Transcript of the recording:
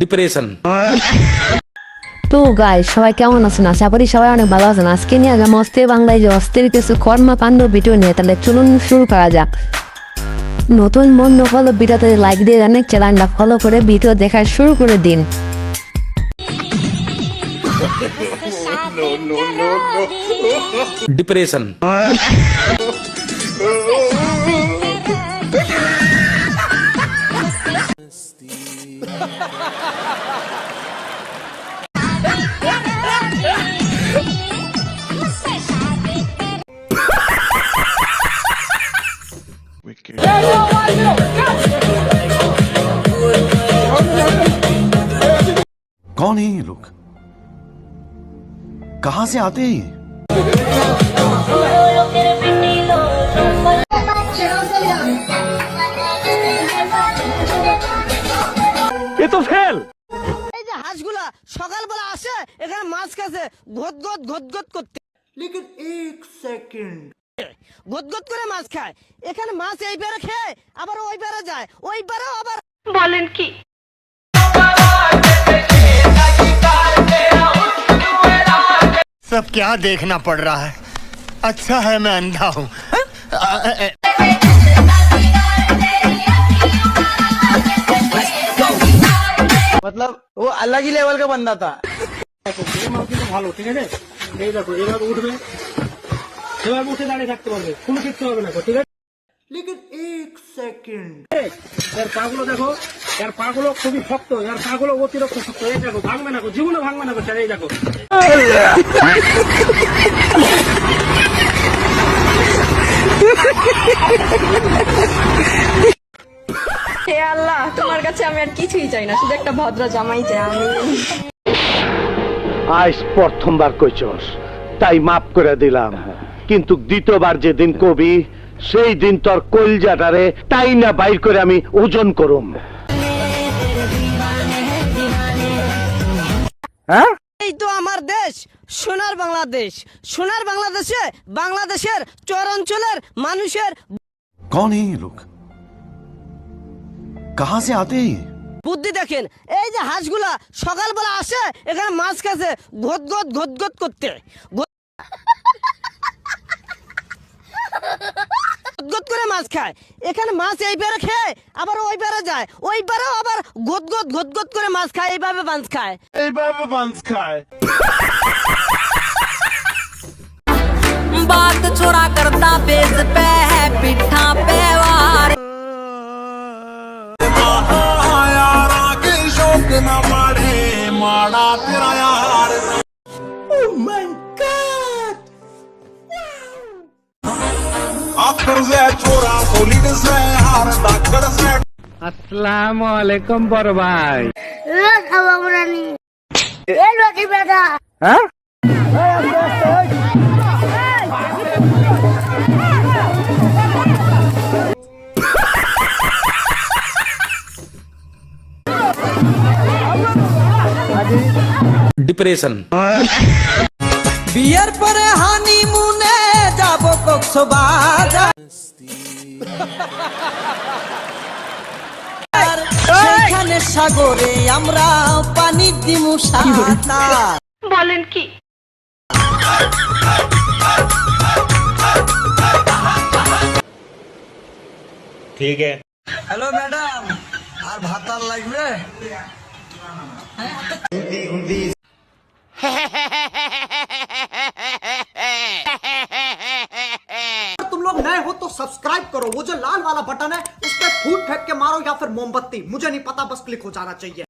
Depression. তো guys সবাই কেমন আছেন? আশা করি সবাই অনেক ভালো আছেন। আজকে নিয়ে আগাম অস্থির বাংলায় যে অস্থির কিছু কর্মকাণ্ড ভিডিও নিয়ে, তাহলে চলুন শুরু করা যাক। নতুন বন্ধু ফলো ভিডিওতে লাইক দিয়ে জানেন, চ্যানেলটা ফলো করে ভিডিও দেখা শুরু করে দিন। ডিপ্রেশন। कौन है ये लोग? कहां से आते हैं ये? ये तो फेल। এই যে হাঁসগুলা সকালবেলা আসে এখানে মাছ কাছে ঘট ঘট করতে, लेकिन एक सेकंड ঘট করে মাছ খায়। এখানে মাছ এই পারে খেয়ে আবার ওই পারে যায়, ওই পারেও আবার বলেন কি? सब क्या देखना पड़ रहा है? अच्छा है मैं अंधा हूँ। मतलब वो अलग ही लेवल का बंदा था। ভালো, ঠিক আছে? এই দেখো এবার উঠবে, এবার উঠে দাঁড়িয়ে থাকতে পারবে, কোনো কিচ্ছু হবে না, ঠিক আছে? लेकिन एक सेकंड এর পাগুলো দেখো, এর পাগুলো খুবই শক্ত, এর পাগুলো অতিরিক্ত শক্ত। এই দেখো ভাঙবে না, জীবনে ভাঙবে না, স্যার। এই দেখো হে আল্লাহ, তোমার কাছে আমি আর কিছুই চাই না, শুধু একটা ভদ্র জামাই চাই আমি। আজ প্রথমবার কইছস তাই মাফ করে দিলাম, কিন্তু দ্বিতীয়বার যেদিন কবি সেই দিন তোর কলজাটারে তাই না বাইর করে আমি ওজন করুম। হ্যাঁ, এই তো আমার দেশ, সোনার বাংলাদেশ। সোনার বাংলাদেশে বাংলাদেশের চরাঞ্চলের মানুষের कौन है ये लोग? कहां से आते हैं ये? বুদ্ধি দেখেন। এই যে হাঁসগুলা সকালবেলা আসে এখানে মাছ কাছে ঘট করতে, ঘট করে মাছ খায়। এখানে মাছ এই পারে খেয়ে আবার ওই পারে যায়, ওই পারেও আবার ঘট করে মাছ খায়। এইভাবে মাছ খায়। बात छोरा करता बेस पे है पिठा पे वार। আসসালামু আলাইকুম বড় ভাই। হ্যাঁ, ডিপ্রেশন। বিয়ের পরে হানিমুনে যাব কক্সবাজার, সেখানে সাগরে আমরা পানি দিমু সাঁতার। বলেন কি? ठीक है। हेलो मैडम, আর ভাতার লাগবে? तुम लोग नए हो तो सब्सक्राइब करो, वो जो लाल वाला बटन है उस पर फूट फेंक के मारो या फिर मोमबत्ती, मुझे नहीं पता, बस क्लिक हो जाना चाहिए।